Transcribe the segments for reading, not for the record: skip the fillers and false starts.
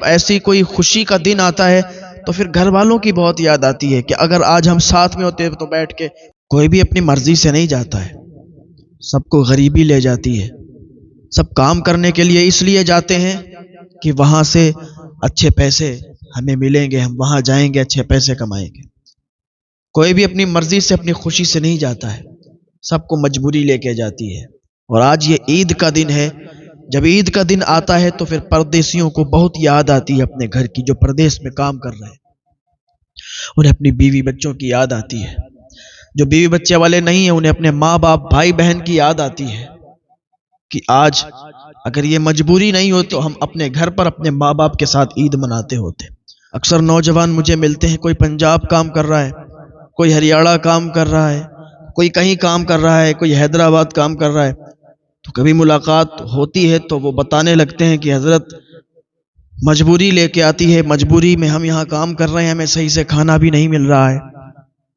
جب ایسی کوئی خوشی کا دن آتا ہے تو پھر گھر والوں کی بہت یاد آتی ہے کہ اگر آج ہم ساتھ میں ہوتے تو بیٹھ کے کوئی بھی اپنی مرضی سے نہیں جاتا ہے، سب کو غریبی لے جاتی ہے، سب کام کرنے کے لیے اس لیے جاتے ہیں کہ وہاں سے اچھے پیسے ہمیں ملیں گے، ہم وہاں جائیں گے اچھے پیسے کمائیں گے۔ کوئی بھی اپنی مرضی سے اپنی خوشی سے نہیں جاتا ہے، سب کو مجبوری لے کے جاتی ہے۔ اور آج یہ عید کا دن ہے، جب عید کا دن آتا ہے تو پھر پردیسیوں کو بہت یاد آتی ہے اپنے گھر کی، جو پردیس میں کام کر رہے ہیں انہیں اپنی بیوی بچوں کی یاد آتی ہے، جو بیوی بچے والے نہیں ہیں انہیں اپنے ماں باپ بھائی بہن کی یاد آتی ہے کہ آج اگر یہ مجبوری نہیں ہوتی تو ہم اپنے گھر پر اپنے ماں باپ کے ساتھ عید مناتے ہوتے۔ اکثر نوجوان مجھے ملتے ہیں، کوئی پنجاب کام کر رہا ہے، کوئی ہریانہ کام کر رہا ہے، کوئی کہیں کام کر رہا ہے، کوئی حیدرآباد کام کر رہا ہے، تو کبھی ملاقات ہوتی ہے تو وہ بتانے لگتے ہیں کہ حضرت مجبوری لے کے آتی ہے، مجبوری میں ہم یہاں کام کر رہے ہیں، ہمیں صحیح سے کھانا بھی نہیں مل رہا ہے۔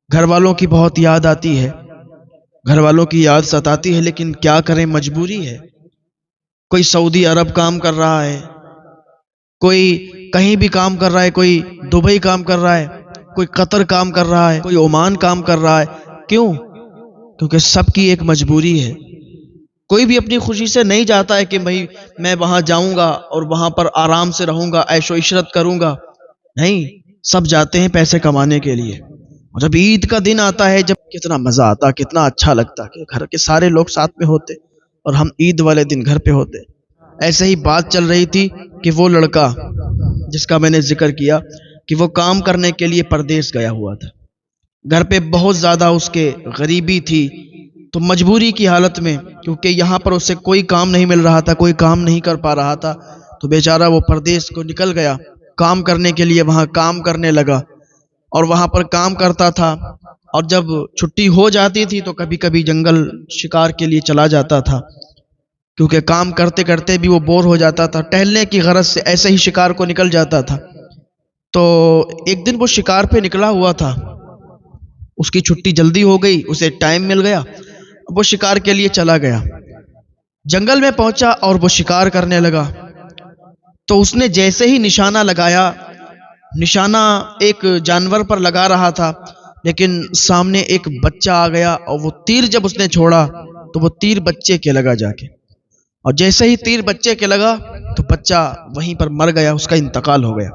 گھر والوں کی بہت یاد آتی ہے، گھر والوں کی یاد ستاتی ہے، لیکن کیا کریں، مجبوری ہے۔ کوئی سعودی عرب کام کر رہا ہے، کوئی کہیں بھی کام کر رہا ہے، کوئی دبئی کام کر رہا ہے، کوئی قطر کام کر رہا ہے، کوئی عمان کام کر رہا ہے۔ کیوں؟ کیونکہ سب کی ایک مجبوری ہے۔ کوئی بھی اپنی خوشی سے نہیں جاتا ہے کہ بھائی میں وہاں جاؤں گا اور وہاں پر آرام سے رہوں گا، عیش و عشرت کروں گا، نہیں، سب جاتے ہیں پیسے کمانے کے لیے۔ اور جب عید کا دن آتا ہے، جب کتنا مزہ آتا، کتنا اچھا لگتا کہ گھر کے سارے لوگ ساتھ میں ہوتے اور ہم عید والے دن گھر پہ ہوتے۔ ایسے ہی بات چل رہی تھی کہ وہ لڑکا جس کا میں نے ذکر کیا کہ وہ کام کرنے کے لیے پردیس گیا ہوا تھا، گھر پہ بہت زیادہ اس کے غریبی تھی، تو مجبوری کی حالت میں، کیونکہ یہاں پر اسے کوئی کام نہیں مل رہا تھا، کوئی کام نہیں کر پا رہا تھا، تو بیچارہ وہ پردیس کو نکل گیا کام کرنے کے لیے، وہاں کام کرنے لگا اور وہاں پر کام کرتا تھا۔ اور جب چھٹی ہو جاتی تھی تو کبھی کبھی جنگل شکار کے لیے چلا جاتا تھا، کیونکہ کام کرتے کرتے بھی وہ بور ہو جاتا تھا، ٹہلنے کی غرض سے ایسے ہی شکار کو نکل جاتا تھا۔ تو ایک دن وہ شکار پہ نکلا ہوا تھا، اس کی چھٹی جلدی ہو گئی، اسے ٹائم مل گیا، وہ شکار کے لیے چلا گیا، جنگل میں پہنچا اور وہ شکار کرنے لگا۔ تو اس نے جیسے ہی نشانہ لگایا، نشانہ ایک جانور پر لگا رہا تھا، لیکن سامنے ایک بچہ آ گیا اور وہ تیر جب اس نے چھوڑا تو وہ تیر بچے کے لگا جا کے، اور جیسے ہی تیر بچے کے لگا تو بچہ وہیں پر مر گیا، اس کا انتقال ہو گیا۔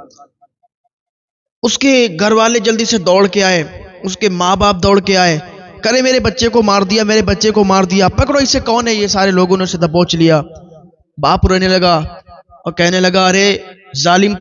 اس کے گھر والے جلدی سے دوڑ کے آئے، اس کے ماں باپ دوڑ کے آئے، کرے میرے بچے کو مار دیا، میرے بچے کو مار دیا، پکڑو اسے، کون ہے یہ؟ سارے لوگوں نے اسے دبوچ لیا۔ باپ رونے لگا اور کہنے لگا، ارے ظالم